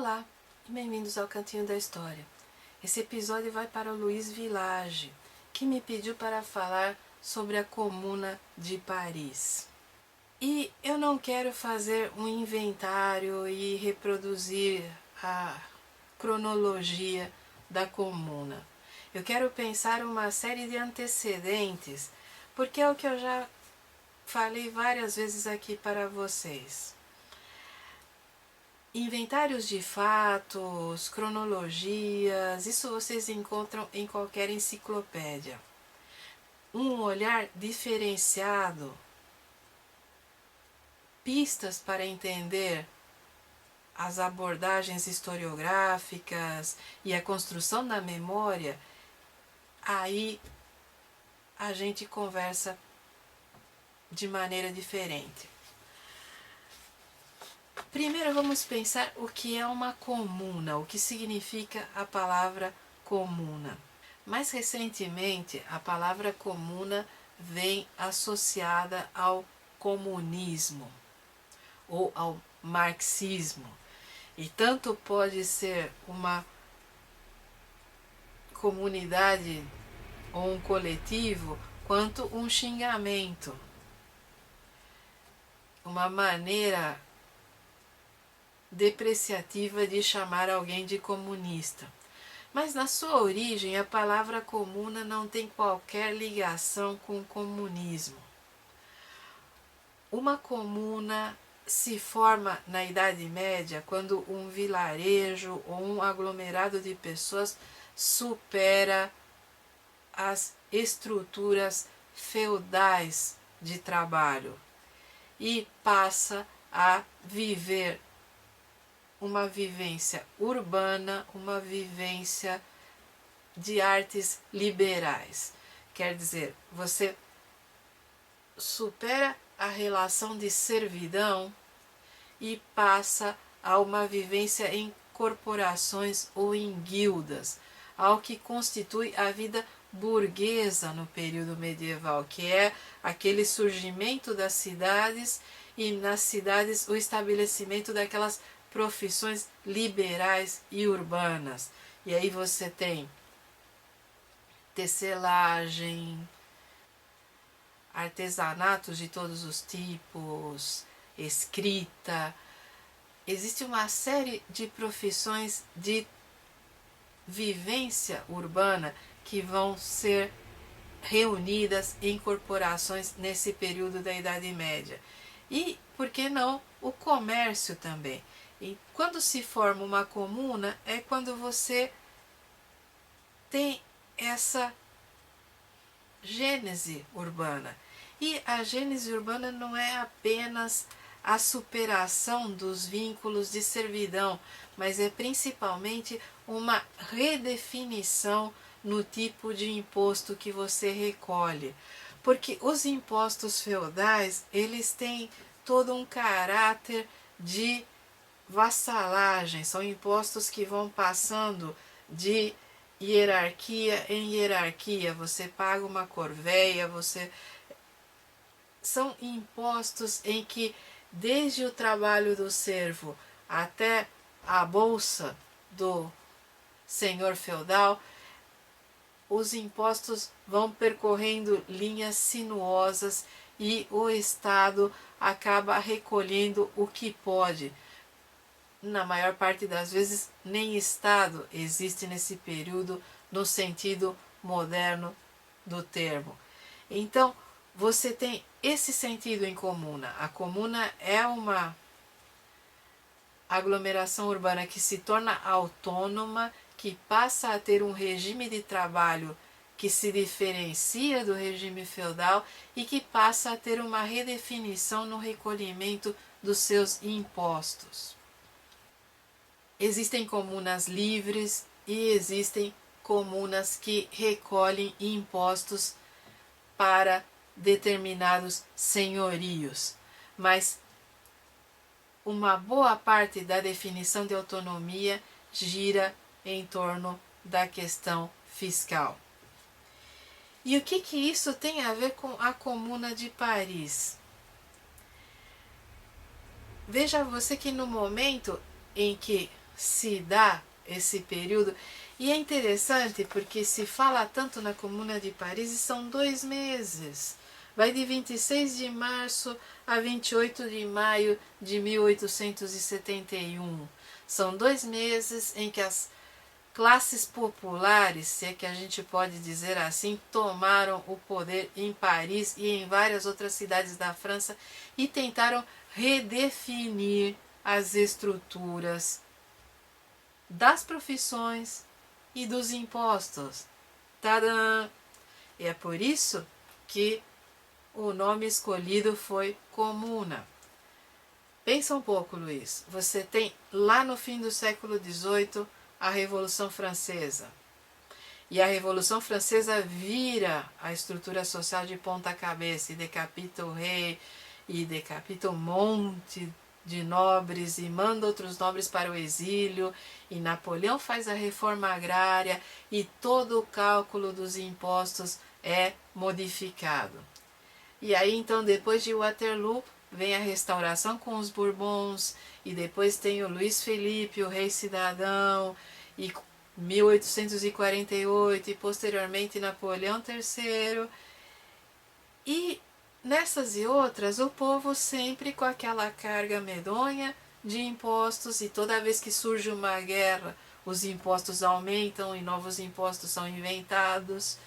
Olá e bem-vindos ao Cantinho da História. Esse episódio vai para o Luiz Village, que me pediu para falar sobre a Comuna de Paris. E eu não quero fazer um inventário e reproduzir a cronologia da Comuna. Eu quero pensar uma série de antecedentes, porque é o que eu já falei várias vezes aqui para vocês. Inventários de fatos, cronologias, isso vocês encontram em qualquer enciclopédia. Um olhar diferenciado, pistas para entender as abordagens historiográficas e a construção da memória, aí a gente conversa de maneira diferente. Primeiro vamos pensar o que é uma comuna, o que significa a palavra comuna. Mais recentemente, a palavra comuna vem associada ao comunismo ou ao marxismo. E tanto pode ser uma comunidade ou um coletivo, quanto um xingamento. Uma maneira depreciativa de chamar alguém de comunista. Mas na sua origem, a palavra comuna não tem qualquer ligação com o comunismo. Uma comuna se forma na Idade Média quando um vilarejo ou um aglomerado de pessoas supera as estruturas feudais de trabalho e passa a viver uma vivência urbana, uma vivência de artes liberais. Quer dizer, você supera a relação de servidão e passa a uma vivência em corporações ou em guildas, ao que constitui a vida burguesa no período medieval, que é aquele surgimento das cidades e nas cidades o estabelecimento daquelas profissões liberais e urbanas. E aí você tem tecelagem, artesanatos de todos os tipos, escrita. Existe uma série de profissões de vivência urbana que vão ser reunidas em corporações nesse período da Idade Média. E, por que não, o comércio também. E quando se forma uma comuna é quando você tem essa gênese urbana. E a gênese urbana não é apenas a superação dos vínculos de servidão, mas é principalmente uma redefinição no tipo de imposto que você recolhe. Porque os impostos feudais, eles têm todo um caráter de vassalagem, são impostos que vão passando de hierarquia em hierarquia, você paga uma corveia, são impostos em que desde o trabalho do servo até a bolsa do senhor feudal, os impostos vão percorrendo linhas sinuosas e o Estado acaba recolhendo o que pode. Na maior parte das vezes, nem Estado existe nesse período no sentido moderno do termo. Então, você tem esse sentido em comuna. A comuna é uma aglomeração urbana que se torna autônoma, que passa a ter um regime de trabalho que se diferencia do regime feudal e que passa a ter uma redefinição no recolhimento dos seus impostos. Existem comunas livres e existem comunas que recolhem impostos para determinados senhorios, mas uma boa parte da definição de autonomia gira em torno da questão fiscal. E o que isso tem a ver com a Comuna de Paris? Veja você que no momento em que se dá esse período. E é interessante porque se fala tanto na Comuna de Paris e são 2 meses. Vai de 26 de março a 28 de maio de 1871. São 2 meses em que as classes populares, se é que a gente pode dizer assim, tomaram o poder em Paris e em várias outras cidades da França e tentaram redefinir as estruturas das profissões e dos impostos. Tadã! E é por isso que o nome escolhido foi Comuna. Pensa um pouco, Luiz. Você tem lá no fim do século XVIII a Revolução Francesa. E a Revolução Francesa vira a estrutura social de ponta cabeça e decapita o rei e decapita um monte de nobres e manda outros nobres para o exílio, e Napoleão faz a reforma agrária e todo o cálculo dos impostos é modificado. E aí então depois de Waterloo vem a restauração com os Bourbons, e depois tem o Luís Felipe, o rei cidadão, e 1848 e posteriormente Napoleão III. E nessas e outras, o povo sempre com aquela carga medonha de impostos, e toda vez que surge uma guerra, os impostos aumentam e novos impostos são inventados.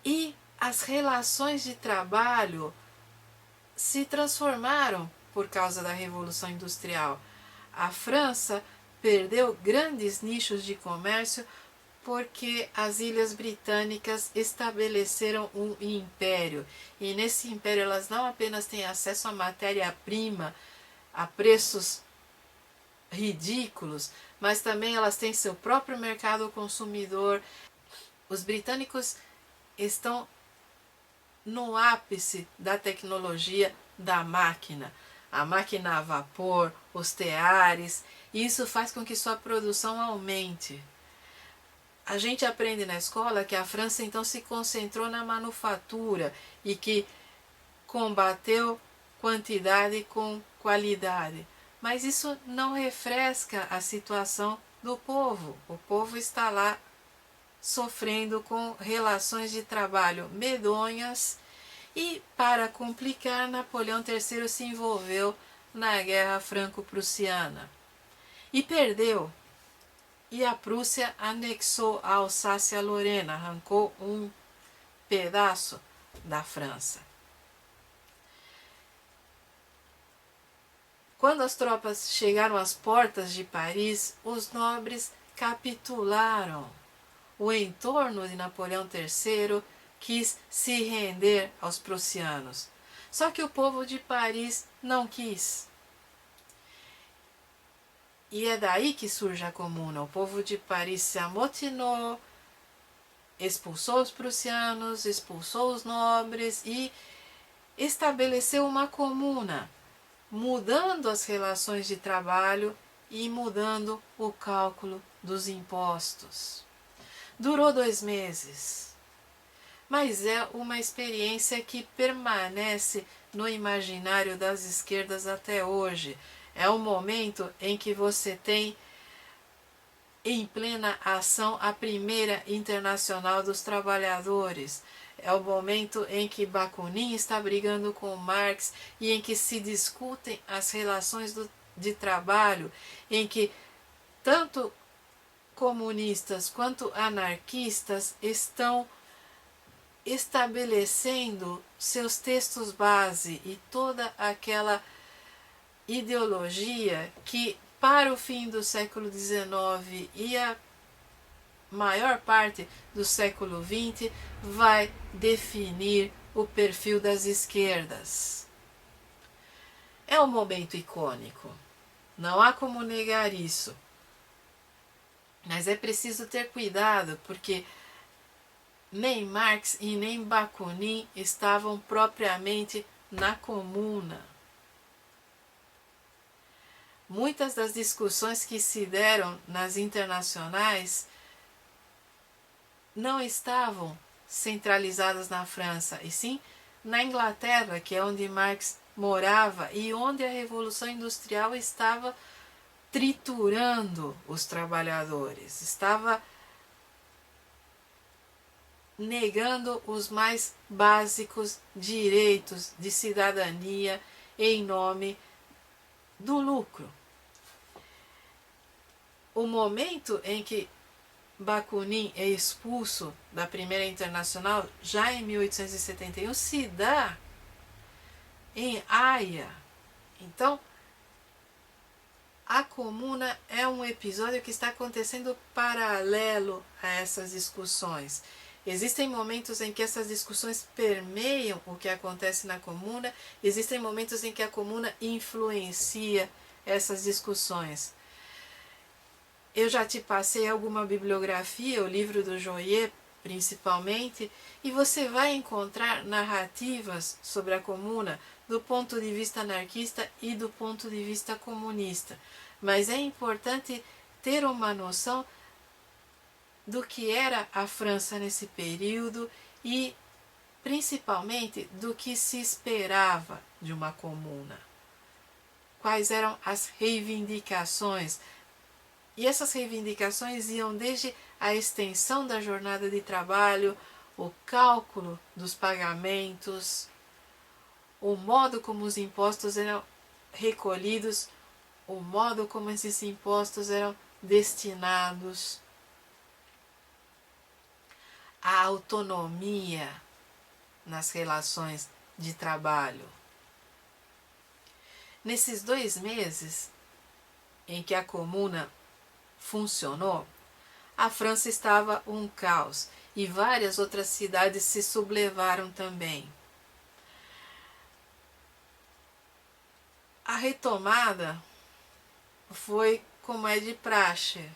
E as relações de trabalho se transformaram por causa da Revolução Industrial. A França perdeu grandes nichos de comércio porque as ilhas britânicas estabeleceram um império, e nesse império elas não apenas têm acesso à matéria-prima a preços ridículos, mas também elas têm seu próprio mercado consumidor. Os britânicos estão no ápice da tecnologia da máquina, a máquina a vapor, os teares, e isso faz com que sua produção aumente. A gente aprende na escola que a França então se concentrou na manufatura e que combateu quantidade com qualidade. Mas isso não refresca a situação do povo. O povo está lá sofrendo com relações de trabalho medonhas e, para complicar, Napoleão III se envolveu na Guerra Franco-Prussiana e perdeu. E a Prússia anexou a Alsácia-Lorena, arrancou um pedaço da França. Quando as tropas chegaram às portas de Paris, os nobres capitularam. O entorno de Napoleão III quis se render aos prussianos. Só que o povo de Paris não quis. E é daí que surge a Comuna. O povo de Paris se amotinou, expulsou os prussianos, expulsou os nobres e estabeleceu uma comuna, mudando as relações de trabalho e mudando o cálculo dos impostos. Durou 2 meses, mas é uma experiência que permanece no imaginário das esquerdas até hoje. É o momento em que você tem em plena ação a primeira Internacional dos Trabalhadores. É o momento em que Bakunin está brigando com Marx e em que se discutem as relações de trabalho, em que tanto comunistas quanto anarquistas estão estabelecendo seus textos base e toda aquela ideologia que para o fim do século XIX e a maior parte do século XX vai definir o perfil das esquerdas. É um momento icônico, não há como negar isso, mas é preciso ter cuidado porque nem Marx e nem Bakunin estavam propriamente na comuna. Muitas das discussões que se deram nas internacionais não estavam centralizadas na França, e sim na Inglaterra, que é onde Marx morava e onde a Revolução Industrial estava triturando os trabalhadores, estava negando os mais básicos direitos de cidadania em nome do lucro. O momento em que Bakunin é expulso da Primeira Internacional, já em 1871, se dá em Haia. Então, a Comuna é um episódio que está acontecendo paralelo a essas discussões. Existem momentos em que essas discussões permeiam o que acontece na Comuna, existem momentos em que a Comuna influencia essas discussões. Eu já te passei alguma bibliografia, o livro do Joyer principalmente, e você vai encontrar narrativas sobre a Comuna do ponto de vista anarquista e do ponto de vista comunista. Mas é importante ter uma noção do que era a França nesse período e principalmente do que se esperava de uma comuna. Quais eram as reivindicações? E essas reivindicações iam desde a extensão da jornada de trabalho, o cálculo dos pagamentos, o modo como os impostos eram recolhidos, o modo como esses impostos eram destinados, a autonomia nas relações de trabalho. Nesses 2 meses em que a Comuna funcionou, a França estava um caos e várias outras cidades se sublevaram também. A retomada foi como é de praxe,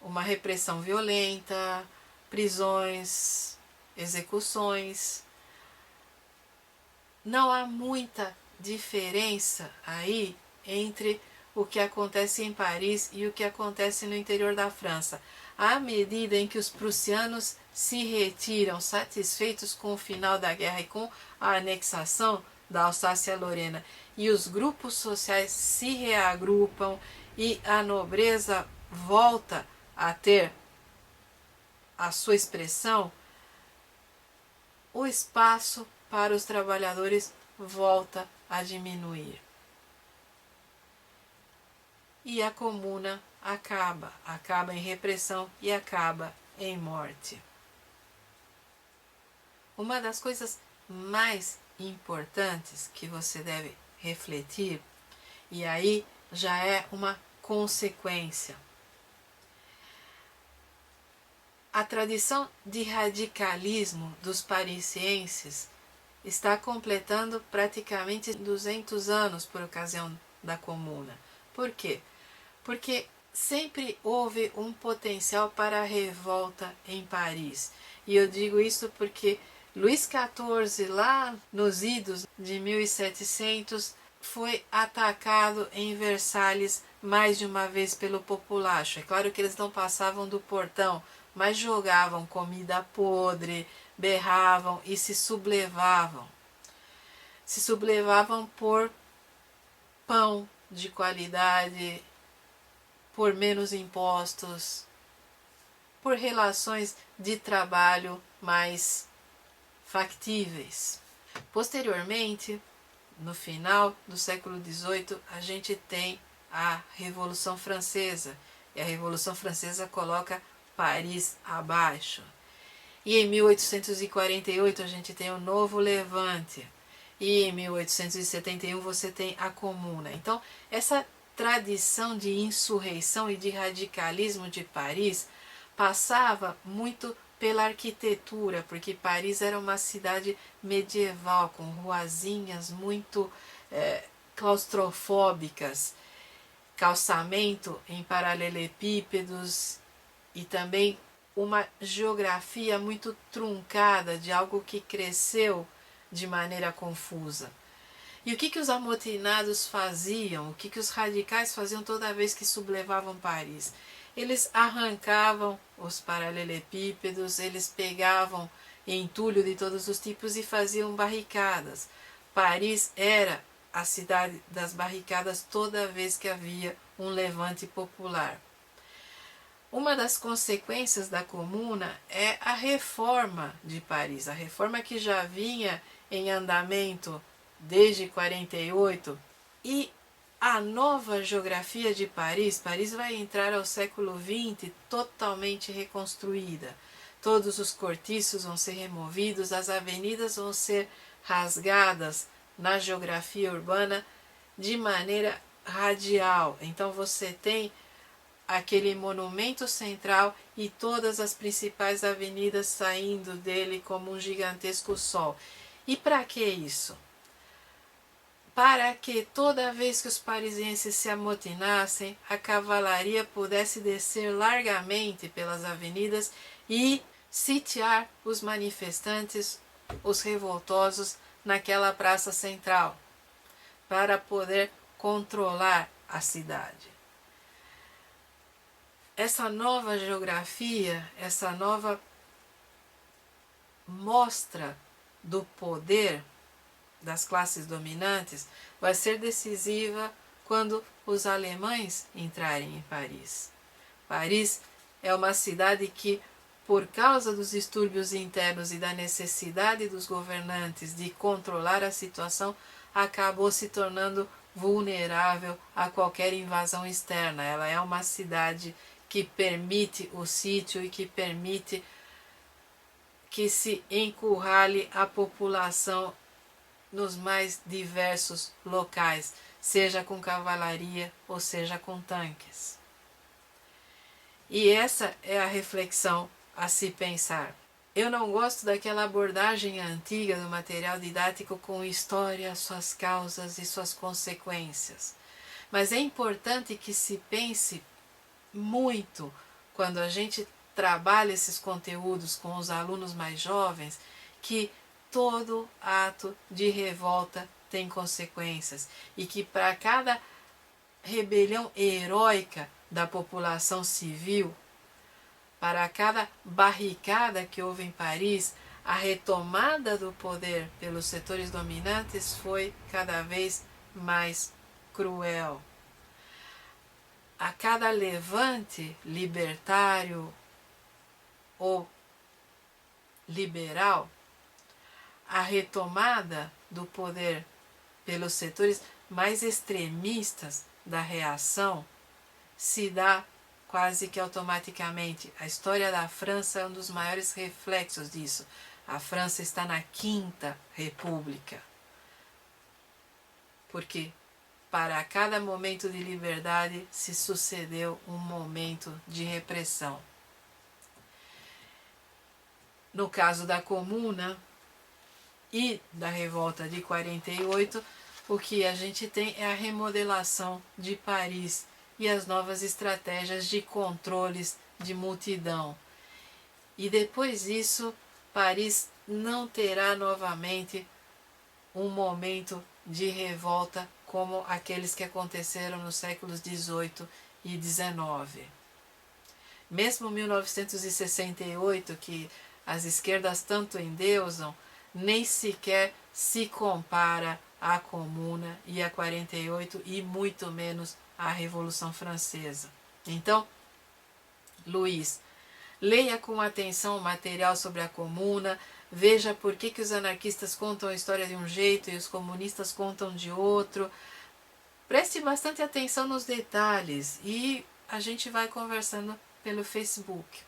uma repressão violenta, prisões, execuções. Não há muita diferença aí entre o que acontece em Paris e o que acontece no interior da França. À medida em que os prussianos se retiram satisfeitos com o final da guerra e com a anexação da Alsácia-Lorena, e os grupos sociais se reagrupam e a nobreza volta a ter a sua expressão, o espaço para os trabalhadores volta a diminuir. E a comuna acaba em repressão e acaba em morte. Uma das coisas mais importantes que você deve refletir, e aí já é uma consequência. A tradição de radicalismo dos parisienses está completando praticamente 200 anos por ocasião da Comuna. Por quê? Porque sempre houve um potencial para a revolta em Paris. E eu digo isso porque Luís XIV, lá nos idos de 1700, foi atacado em Versalhes mais de uma vez pelo populacho. É claro que eles não passavam do portão, mas jogavam comida podre, berravam e se sublevavam. Se sublevavam por pão de qualidade, por menos impostos, por relações de trabalho mais factíveis. Posteriormente, no final do século XVIII, a gente tem a Revolução Francesa, e a Revolução Francesa coloca Paris abaixo. E em 1848 a gente tem o Novo Levante, e em 1871 você tem a Comuna. Então, essa tradição de insurreição e de radicalismo de Paris passava muito pela arquitetura, porque Paris era uma cidade medieval, com ruazinhas muito claustrofóbicas, calçamento em paralelepípedos e também uma geografia muito truncada de algo que cresceu de maneira confusa. E o que os amotinados faziam, o que os radicais faziam toda vez que sublevavam Paris? Eles arrancavam os paralelepípedos, eles pegavam entulho de todos os tipos e faziam barricadas. Paris era a cidade das barricadas toda vez que havia um levante popular. Uma das consequências da Comuna é a reforma de Paris, a reforma que já vinha em andamento desde 48, e a nova geografia de Paris. Paris vai entrar ao século XX totalmente reconstruída. Todos os cortiços vão ser removidos, as avenidas vão ser rasgadas na geografia urbana de maneira radial. Então você tem aquele monumento central e todas as principais avenidas saindo dele como um gigantesco sol. E para que isso? Para que toda vez que os parisienses se amotinassem, a cavalaria pudesse descer largamente pelas avenidas e sitiar os manifestantes, os revoltosos, naquela praça central, para poder controlar a cidade. Essa nova geografia, essa nova mostra do poder das classes dominantes vai ser decisiva quando os alemães entrarem em Paris. Paris é uma cidade que, por causa dos distúrbios internos e da necessidade dos governantes de controlar a situação, acabou se tornando vulnerável a qualquer invasão externa. Ela é uma cidade que permite o sítio e que permite que se encurrale a população nos mais diversos locais, seja com cavalaria ou seja com tanques. E essa é a reflexão a se pensar. Eu não gosto daquela abordagem antiga do material didático com história, suas causas e suas consequências. Mas é importante que se pense muito quando a gente trabalha esses conteúdos com os alunos mais jovens, que todo ato de revolta tem consequências e que para cada rebelião heróica da população civil, para cada barricada que houve em Paris, a retomada do poder pelos setores dominantes foi cada vez mais cruel. A cada levante libertário ou liberal, a retomada do poder pelos setores mais extremistas da reação se dá quase que automaticamente. A história da França é um dos maiores reflexos disso. A França está na Quinta República. Porque para cada momento de liberdade se sucedeu um momento de repressão. No caso da Comuna e da revolta de 48, o que a gente tem é a remodelação de Paris e as novas estratégias de controles de multidão. E depois disso, Paris não terá novamente um momento de revolta como aqueles que aconteceram nos séculos XVIII e XIX. Mesmo 1968, que as esquerdas tanto endeusam, nem sequer se compara à Comuna e a 48 e muito menos à Revolução Francesa. Então, Luiz, leia com atenção o material sobre a Comuna, veja por que os anarquistas contam a história de um jeito e os comunistas contam de outro. Preste bastante atenção nos detalhes e a gente vai conversando pelo Facebook.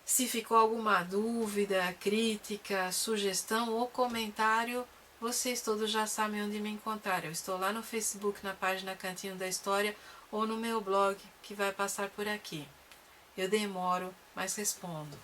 Se ficou alguma dúvida, crítica, sugestão ou comentário, vocês todos já sabem onde me encontrar. Eu estou lá no Facebook, na página Cantinho da História, ou no meu blog, que vai passar por aqui. Eu demoro, mas respondo.